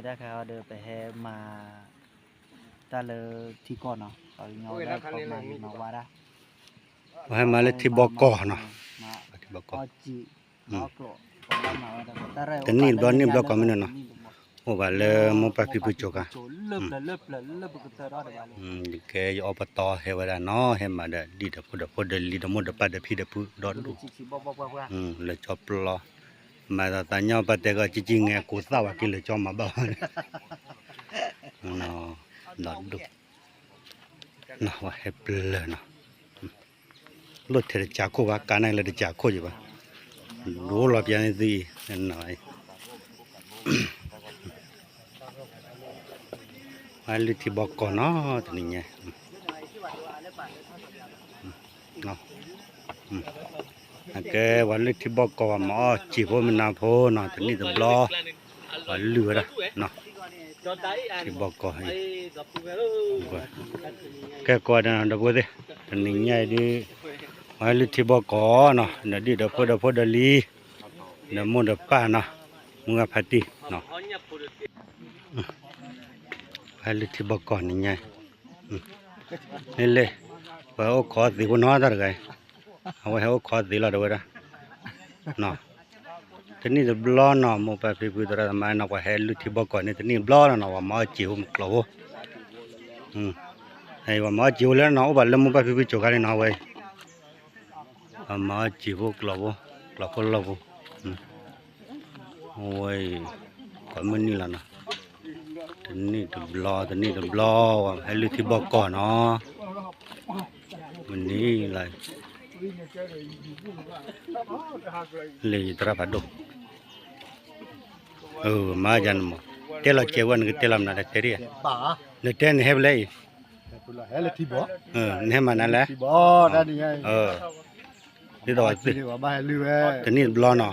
ได้เขาเดินไปแฮมาตาเลยที่ก่อนเนาะเขาเงาได้ประมาณมาว่าได้ให้มาเลยที่บอกอเนาะที่บอกอจีมาโกรแต่นี่ดอนนี่บอกอมันเนาะโอ้ว่าเลยมปะพิปุจกะเลิบก็เตอรอดได้แกยอบตเฮวดาเนาะเฮมาได้ดีดพดลีดมดปะดพิดปุดอดูเลยจอบลอมาตาญอปะเตก็จิงแงกูซาวกิเลยจอมมาบ่เนาะดอดูเนาะว่าเฮเปลเนาะรถเทจากูว่ากานัยเลยจากูอยู่บ่รู้รอเปียนสิหน่อยอันลิที่บอกก่อนเนาะตัวนี้ไงเนาะแกวันลิที่บอกก่อนมาจีบมันนาโพเนาะตัวนี้ตัวรอวันเหลือเนาะที่บอกก่อนแกก่อนนะดับเบิ้ลตัวนี้ไงดิวันลิที่บอกก่อนเนาะเดี๋ยวดิดับพอดลีเดี๋ยวมุดป้าเนาะมึงกับพัดดิเนาะให้ลิที่บอกก่อนนี่ไงนี่เลยว่าโอ้ขอสิคนน้อยตาไงเอาไว้ให้โอ้ขอสิละเดี๋ยวนะเนาะทีนี้จะบล้อเนาะมไปพิจารณามาเนาะว่าให้ลิที่บอกก่อนนี่ทีนี้บล้อเนาะว่ามาจิ๋วกลัวให้ว่ามาจิ๋วแล้วเนาะว่าแล้วมไปพิจารณาเนาะไว้มาจิ๋วกลัวโอ้ยก็มันนี่ละเนาะทีนี้จะบล้อว่าให้ลิที่บอกก่อนเนาะมันนี่อะไรเลยตราพัดดุมาจันมเตลเจวันก็เตลมนาเตรียเนี่ยเตนเฮบเลยเฮลที่บ่เนี่ยมันนั่นแหละที่บ่ได้นี่ไงนี่ดอกสิว่าบ้านลือทีนี้บล้อเนาะ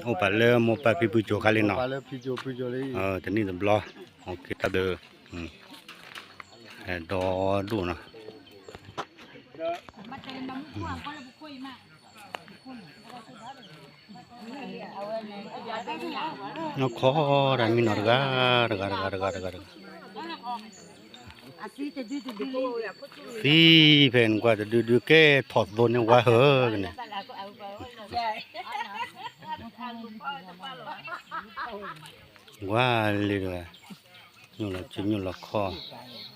โอปะเลยโมปะพิปุโจคาลิเนาะพิโจเลยทีนี้บล้อโอเคตับเด้อดอดูเนาะno khora mi norgar gar si pen qua du ke thot don ne wa he ne wa li ra nyu la kho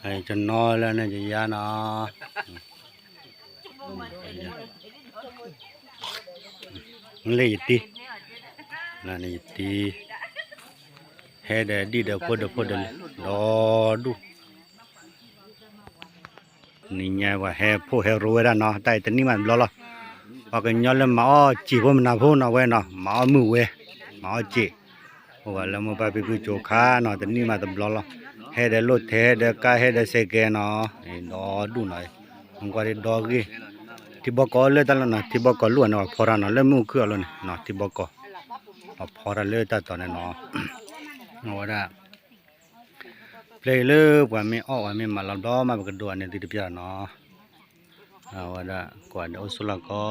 ai cho no la ne ya na le ti là này thì hè để đi được phô được đó đủ nhà và hè phô hè rồi đó nó tại tên ní mà lo và cái nhau là máu chỉ có mình nào phô nào quen nó máu mù quen máu chỉ và là một bài cứ chỗ khá nó tên ní mà tầm lo hè để lót hè để cá hè để xe kia nó đó đủ này không qua đi đó cái thì bao có lên ta là nó thì bao có luôn nó phô ra nó lên mua cửa luôn nó thì bao cóพอระเลือตาตอนนั้นเนาะว่าได้เพลย์เลือว่าไม่ออกว่าไม่มาลำล้อมาเป็นกระดวนเนี่ยติดเปียเนาะว่าได้กว่าเดี๋ยวสุลก็